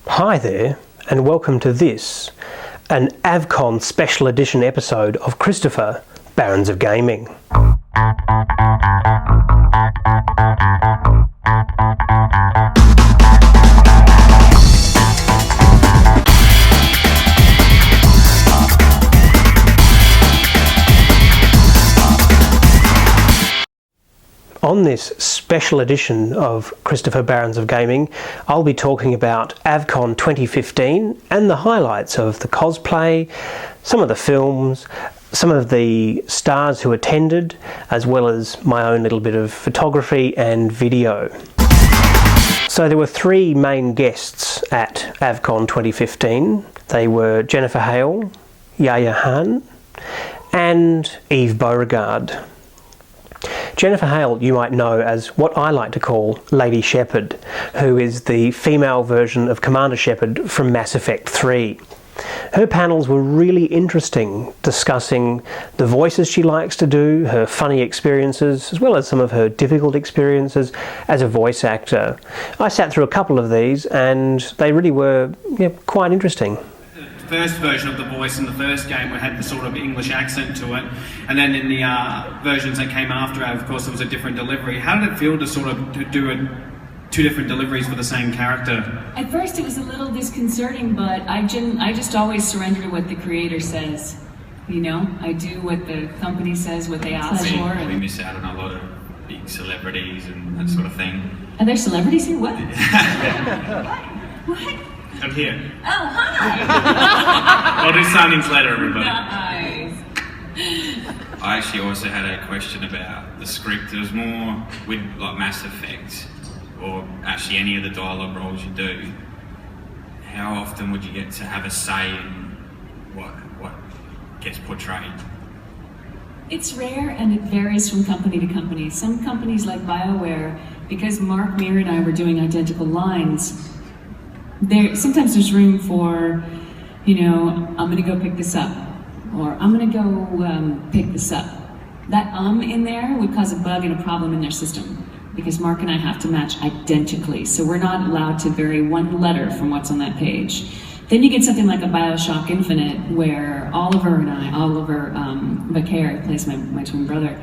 Hi there, and welcome to this, an AVCon special edition episode of Christopher, Barons of Gaming. On this special edition of Christopher Barons of Gaming, I'll be talking about AVCon 2015 and the highlights of the cosplay, some of the films, some of the stars who attended, as well as my own little bit of photography and video. So there were three main guests at AVCon 2015. They were Jennifer Hale, Yaya Han, and Eve Beauregard. Jennifer Hale you might know as what I like to call Lady Shepard, who is the female version of Commander Shepard from Mass Effect 3. Her panels were really interesting, discussing the voices she likes to do, her funny experiences, as well as some of her difficult experiences as a voice actor. I sat through a couple of these and they really were quite interesting. The first version of the voice in the first game had the sort of English accent to it, and then in the versions that came after it, of course, there was a different delivery. How did it feel to sort of do two different deliveries for the same character? At first it was a little disconcerting, but I just always surrender to what the creator says. You know, I do what the company says, what they ask for. We miss out on a lot of big celebrities and that sort of thing. Are there celebrities here? What? What? I'm here. Oh, hi! I'll do signings later, everybody. Nice. I actually also had a question about the script. It was more with like Mass Effect, or actually any of the dialogue roles you do. How often would you get to have a say in what gets portrayed? It's rare and it varies from company to company. Some companies like BioWare, because Mark, Mir, and I were doing identical lines, sometimes there's room for, I'm gonna go pick this up, or I'm gonna go pick this up. That in there would cause a bug and a problem in their system, because Mark and I have to match identically, so we're not allowed to vary one letter from what's on that page. Then you get something like a BioShock Infinite, where Oliver Vaquer, who plays my twin brother,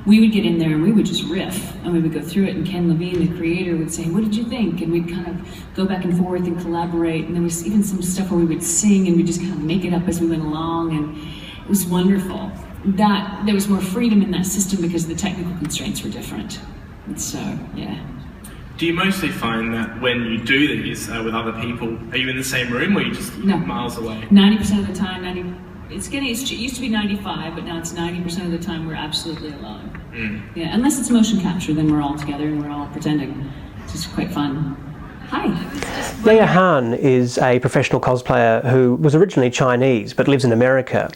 we would get in there and we would just riff and we would go through it, and Ken Levine, the creator, would say, "What did you think?" And we'd kind of go back and forth and collaborate, and there was even some stuff where we would sing and we'd just kind of make it up as we went along, and it was wonderful. That there was more freedom in that system because the technical constraints were different. And so, yeah. Do you mostly find that when you do these with other people, are you in the same room or are you just miles away? 90% of the time, it used to be 95, but now it's 90% of the time we're absolutely alone. Yeah, unless it's motion capture, then we're all together and we're all pretending. It's just quite fun. Hi. Yaya Han is a professional cosplayer who was originally Chinese but lives in America.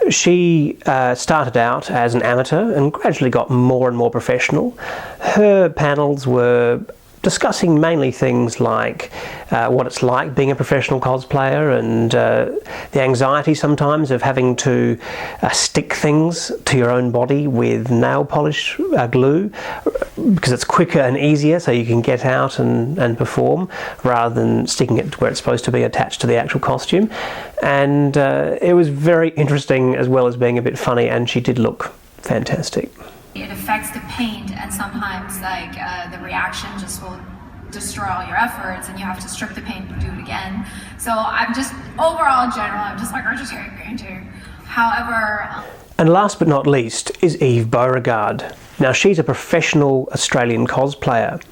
She started out as an amateur and gradually got more and more professional. Her panels were discussing mainly things like what it's like being a professional cosplayer, and the anxiety sometimes of having to stick things to your own body with nail polish glue, because it's quicker and easier, so you can get out and perform rather than sticking it where it's supposed to be attached to the actual costume. And it was very interesting as well as being a bit funny, and she did look fantastic. It affects the paint, and sometimes the reaction just will destroy all your efforts and you have to strip the paint and do it again. So I'm just, overall in general, I'm just like, I just hate painting. However... And last but not least is Eve Beauregard. Now she's a professional Australian cosplayer.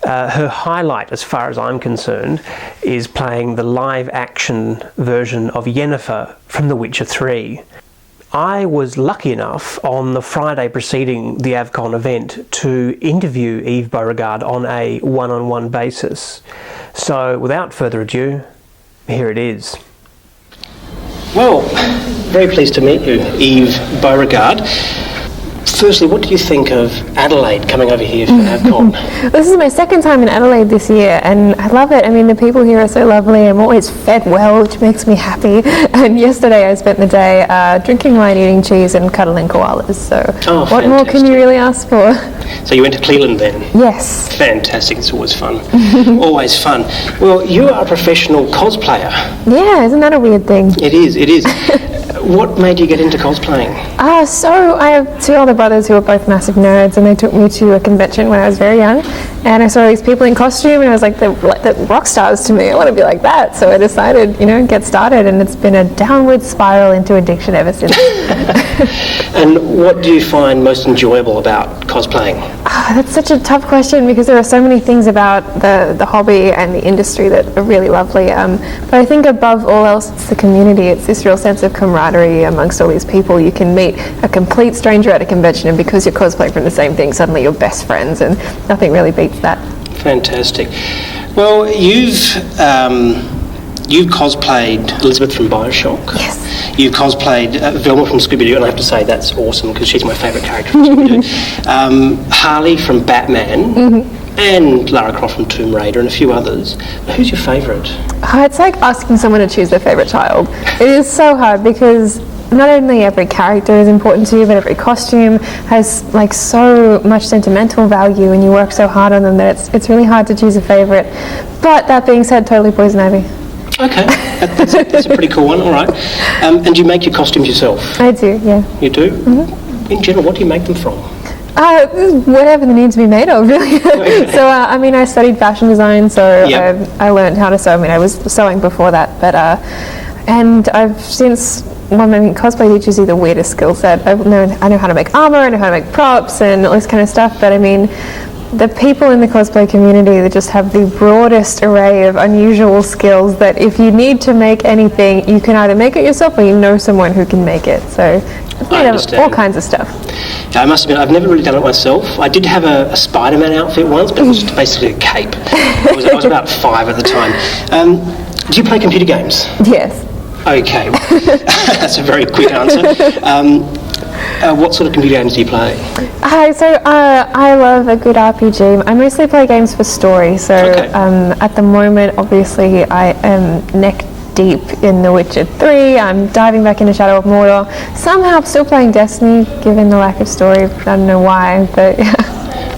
Her highlight, as far as I'm concerned, is playing the live action version of Yennefer from The Witcher 3. I was lucky enough on the Friday preceding the AVCon event to interview Eve Beauregard on a one-on-one basis. So without further ado, here it is. Well, very pleased to meet you, Eve Beauregard. firstly, what do you think of Adelaide coming over here for AVCon? This is my second time in Adelaide this year, and I love it. I mean, the people here are so lovely. I'm always fed well, which makes me happy. And yesterday I spent the day drinking wine, eating cheese, and cuddling koalas. So what more can you really ask for? So you went to Cleveland then? Yes. Fantastic. It's always fun. Always fun. Well, you are a professional cosplayer. Yeah, isn't that a weird thing? It is. What made you get into cosplaying? So I have two older brothers who are both massive nerds, and they took me to a convention when I was very young, and I saw these people in costume, and I was like, they're rock stars to me. I want to be like that. So I decided, get started, and it's been a downward spiral into addiction ever since. And what do you find most enjoyable about cosplaying? That's such a tough question, because there are so many things about the hobby and the industry that are really lovely. But I think above all else, it's the community. It's this real sense of camaraderie amongst all these people. You can meet a complete stranger at a convention, and because you're cosplaying from the same thing, suddenly you're best friends, and nothing really beats that. Fantastic. Well, you've cosplayed Elizabeth from Bioshock. Yes. You've cosplayed Velma from Scooby-Doo, and I have to say that's awesome because she's my favourite character from Scooby-Doo. Harley from Batman, and Lara Croft from Tomb Raider, and a few others. But who's your favourite? It's like asking someone to choose their favourite child. It is so hard, because not only every character is important to you, but every costume has like so much sentimental value, and you work so hard on them that it's really hard to choose a favourite. But that being said, totally Poison Ivy. Okay, that's a pretty cool one, all right. And do you make your costumes yourself? I do, yeah. You do? Mm-hmm. In general, what do you make them from? Whatever they need to be made of, really. Okay. So, I studied fashion design, so I learned how to sew. I was sewing before that, but and I've since... cosplay teaches you the weirdest skill set. I know how to make armor, I know how to make props and all this kind of stuff, but the people in the cosplay community that just have the broadest array of unusual skills that if you need to make anything, you can either make it yourself or you know someone who can make it. So it's made of all kinds of stuff. Yeah, I must admit, I've never really done it myself. I did have a Spider-Man outfit once, but it was basically a cape. I was about 5 at the time. Do you play computer games? Yes. Okay, that's a very quick answer. What sort of computer games do you play? I love a good RPG. I mostly play games for story, so at the moment, obviously, I am neck deep in The Witcher 3. I'm diving back into Shadow of Mordor. Somehow I'm still playing Destiny, given the lack of story. I don't know why, but yeah.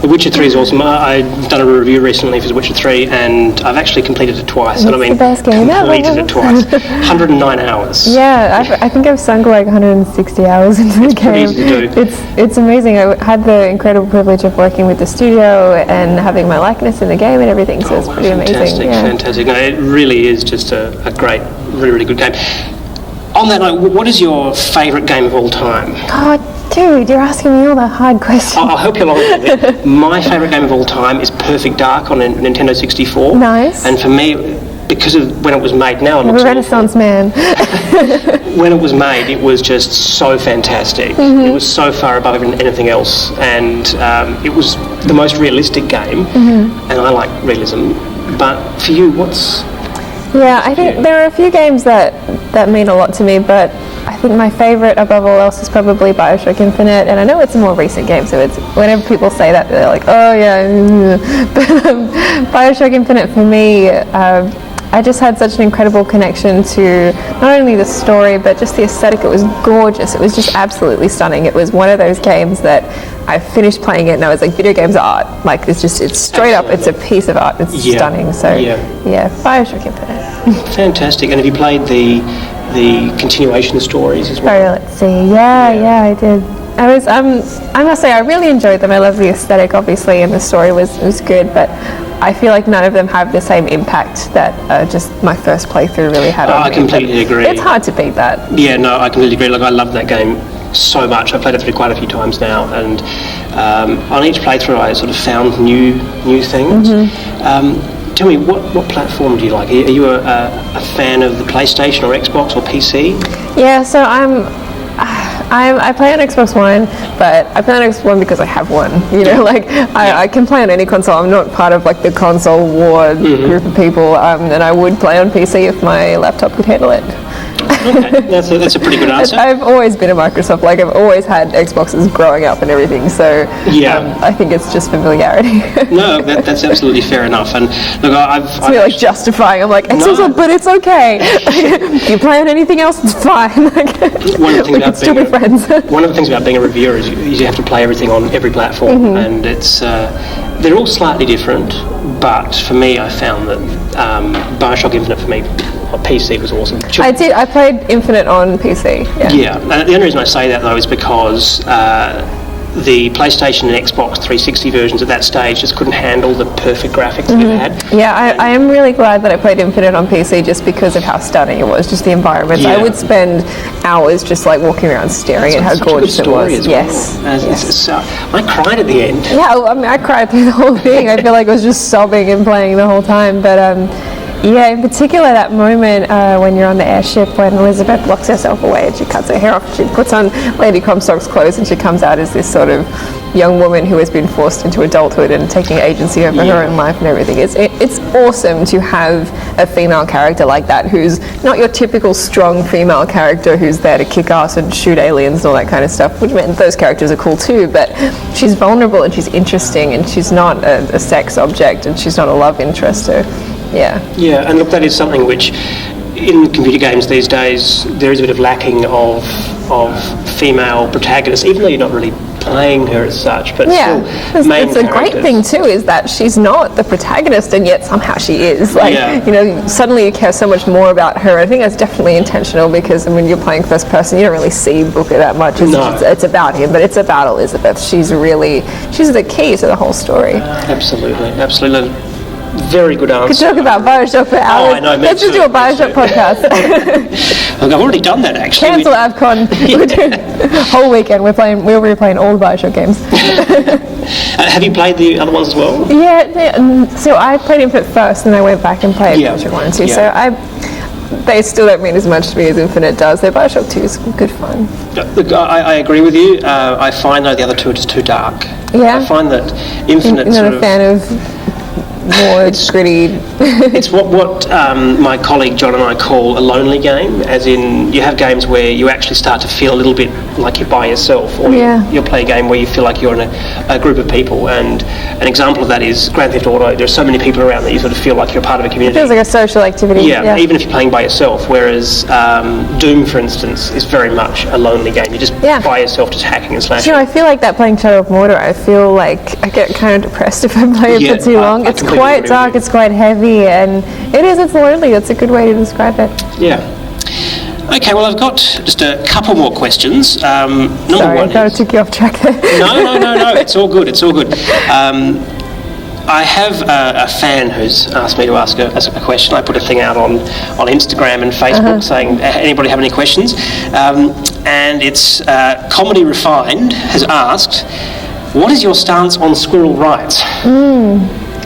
The Witcher 3 is awesome. I've done a review recently for The Witcher 3, and I've actually completed it twice. It's the best game ever. Completed it twice. 109 hours. Yeah, I think I've sunk like 160 hours into the game. Pretty easy to do. It's amazing. I had the incredible privilege of working with the studio and having my likeness in the game and everything, so it's pretty amazing. Fantastic. No, it really is just a great, really, really good game. On that note, what is your favourite game of all time? Oh, dude, you're asking me all the hard questions. I'll help you along with it. My favourite game of all time is Perfect Dark on Nintendo 64. Nice. And for me, because of when it was made, now it looks a Renaissance man. When it was made, it was just so fantastic. It was so far above anything else, and it was the most realistic game, and I like realism. But for you, what's... Yeah, I think there are a few games that mean a lot to me, but I think my favourite above all else is probably Bioshock Infinite, and I know it's a more recent game, so it's whenever people say that, they're like, oh yeah, but Bioshock Infinite for me, I just had such an incredible connection to not only the story, but just the aesthetic. It was gorgeous. It was just absolutely stunning. It was one of those games that I finished playing it and I was like, video games are art. Like, it's straight up, it's a piece of art. It's stunning. So, yeah, Bioshock Infinite. Fantastic. And have you played the continuation stories as well? Let's see. Yeah, I did. I must say, I really enjoyed them. I love the aesthetic, obviously, and the story was good, but I feel like none of them have the same impact that just my first playthrough really had on me. I completely agree. It's hard to beat that. Yeah, no, I completely agree. Like, I love that game so much. I've played it through quite a few times now, and on each playthrough I sort of found new things. Tell me, what platform do you like? Are you a fan of the PlayStation or Xbox or PC? Yeah, so I play on Xbox One, but I play on Xbox One because I have one. I can play on any console. I'm not part of like the console war group of people, and I would play on PC if my laptop could handle it. Okay, that's a pretty good answer. I've always been a Microsoft. Like, I've always had Xboxes growing up and everything. So I think it's just familiarity. No, that's absolutely fair enough. And look, I've like justifying. I'm like, Xbox, but it's okay. If you play on anything else, it's fine. One of the things about being a reviewer is you have to play everything on every platform, and it's they're all slightly different. But for me, I found that Bioshock Infinite for me on PC was awesome. I played Infinite on PC. Yeah. And the only reason I say that though is because the PlayStation and Xbox 360 versions at that stage just couldn't handle the perfect graphics that it had. Yeah, I am really glad that I played Infinite on PC just because of how stunning it was, just the environments. I would spend hours just like walking around staring at how gorgeous it was. Yes. I cried at the end. Yeah, I mean, I cried through the whole thing. I feel like I was just sobbing and playing the whole time. But yeah, in particular that moment when you're on the airship when Elizabeth locks herself away and she cuts her hair off, she puts on Lady Comstock's clothes and she comes out as this sort of young woman who has been forced into adulthood and taking agency over her own life and everything. It's awesome to have a female character like that who's not your typical strong female character who's there to kick ass and shoot aliens and all that kind of stuff, which meant those characters are cool too, but she's vulnerable and she's interesting and she's not a sex object and she's not a love interest. So yeah, and look, that is something which in computer games these days there is a bit of lacking of female protagonists, even though you're not really playing her as such, but still main it's a great thing too is that she's not the protagonist and yet somehow she is. Like, you know, suddenly you care so much more about her. I think that's definitely intentional because when you're playing first person you don't really see Booker that much. It's about him, but it's about Elizabeth. She's the key to the whole story. Absolutely. Very good answer. Could talk about Bioshock for hours. I know. Let's just do a Bioshock podcast. Look, I've already done that actually. Cancel AVCon. We're doing whole weekend. We'll be playing all the Bioshock games. Have you played the other ones as well? Yeah. So I played Infinite first, and I went back and played Bioshock 1 and 2. So they still don't mean as much to me as Infinite does. Though Bioshock 2 is good fun. Look, I agree with you. I find though the other two are just too dark. Yeah. I find that Infinite. You're not a fan of more gritty. It's what my colleague John and I call a lonely game, as in you have games where you actually start to feel a little bit like you're by yourself, or you'll play a game where you feel like you're in a group of people, and an example of that is Grand Theft Auto. There's so many people around that you sort of feel like you're part of a community. It feels like a social activity. Yeah, even if you're playing by yourself, whereas Doom, for instance, is very much a lonely game. You're just by yourself, just hacking and slashing. You know, I feel like that playing Shadow of Mordor. I feel like I get kind of depressed if I play it for too long. It's quite dark, it's quite heavy, and it's lonely. That's a good way to describe it. Yeah. Okay, well, I've got just a couple more questions. Sorry, I kind of took you off track there. No, it's all good. I have a fan who's asked me to ask a question. I put a thing out on Instagram and Facebook saying, anybody have any questions? And it's Comedy Refined has asked, what is your stance on squirrel rights?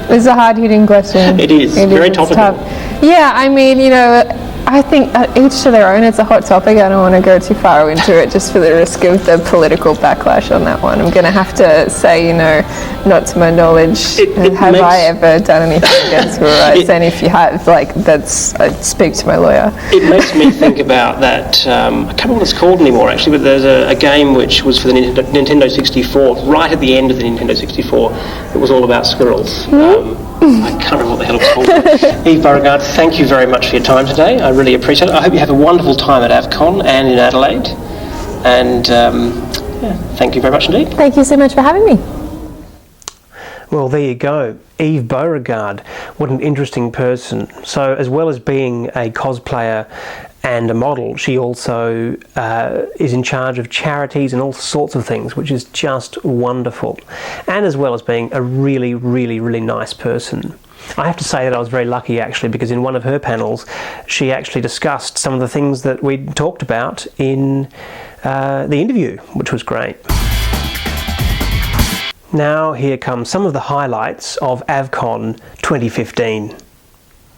It's a hard-hitting question. It is. Very topical. Yeah, I mean, you know, I think each to their own. It's a hot topic. I don't want to go too far into it just for the risk of the political backlash on that one. I'm going to have to say, you know, not to my knowledge, have I ever done anything against squirrel rights? And if you have, like, I'd speak to my lawyer. It makes me think about that, I can't remember what it's called anymore actually, but there's a game which was for the Nintendo 64, right at the end of the Nintendo 64, it was all about squirrels. I can't remember what the hell it was called. Eve Beauregard, thank you very much for your time today. I really appreciate it. I hope you have a wonderful time at AVCon and in Adelaide. And thank you very much indeed. Thank you so much for having me. Well, there you go. Eve Beauregard. What an interesting person. So as well as being a cosplayer and a model, she also is in charge of charities and all sorts of things, which is just wonderful. And as well as being a really, really, really nice person. I have to say that I was very lucky actually, because in one of her panels she actually discussed some of the things that we talked about in the interview, which was great. Now here come some of the highlights of AVCon 2015. So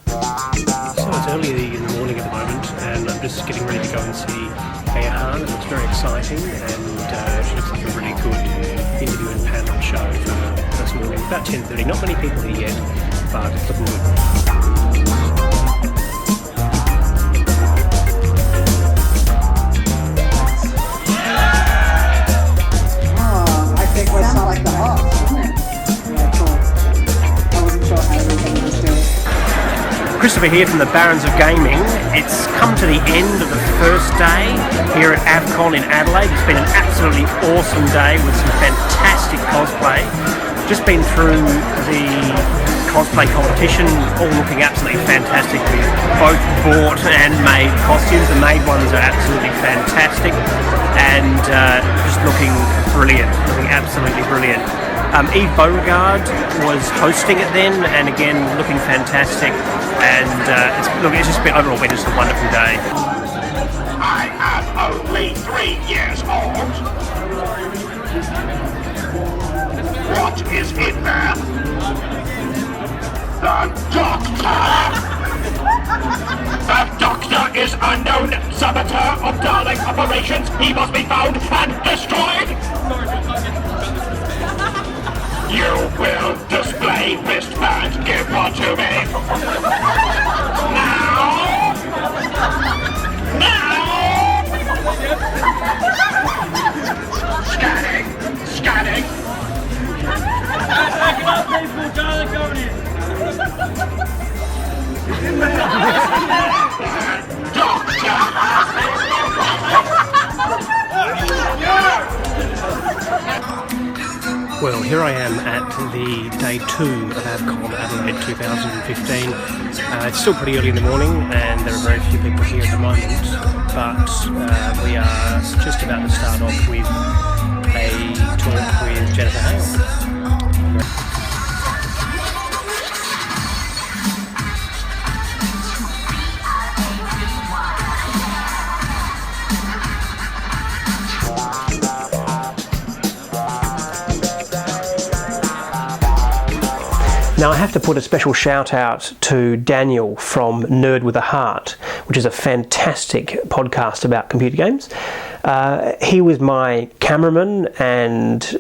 it's early in the morning at the moment, and I'm just getting ready to go and see AVCon, and it's very exciting, and she looks like a really good interview and panel show for this morning. About 10:30, not many people here yet, but it's looking good. Christopher here from the Barons of Gaming. It's come to the end of the first day here at AVCon in Adelaide. It's been an absolutely awesome day with some fantastic cosplay. Just been through the cosplay competition, all looking absolutely fantastic. We've both bought and made costumes. The made ones are absolutely fantastic and just looking brilliant, looking absolutely brilliant. Beauregard was hosting it then, and again looking fantastic, and it's just been overall been just a wonderful day. I am only 3 years old. What is in there? The Doctor! The Doctor is a known saboteur of Dalek operations. He must be found and destroyed. You will display wristband. Give one to me. Now! Now! Scanning! Scanning! Back it up, people! Dalek going in! Well, here I am at the day 2 of AVCon Adelaide 2015. It's still pretty early in the morning and there are very few people here at the moment, but we are just about to start off with a talk with Jennifer Hale. Now I have to put a special shout out to Daniel from Nerd with a Heart, which is a fantastic podcast about computer games. He was my cameraman and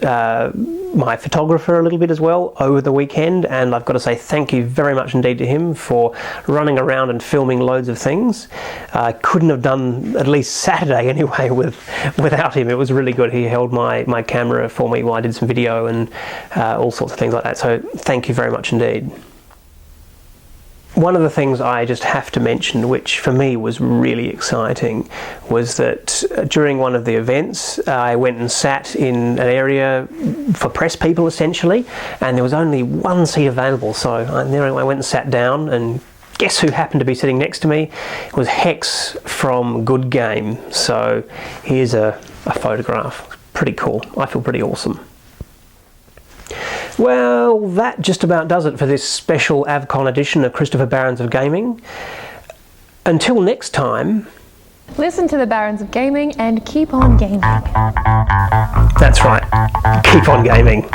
my photographer a little bit as well over the weekend, and I've got to say thank you very much indeed to him for running around and filming loads of things. I couldn't have done at least Saturday anyway without him. It was really good. He held my camera for me while I did some video and all sorts of things like that, so thank you very much indeed. One of the things I just have to mention, which for me was really exciting, was that during one of the events I went and sat in an area for press people essentially, and there was only one seat available, so I went and sat down, and guess who happened to be sitting next to me? It was Hex from Good Game. So here's a photograph. Pretty cool. I feel pretty awesome. Well, that just about does it for this special AVCon edition of Christopher Barons of Gaming. Until next time... Listen to the Barons of Gaming and keep on gaming. That's right. Keep on gaming.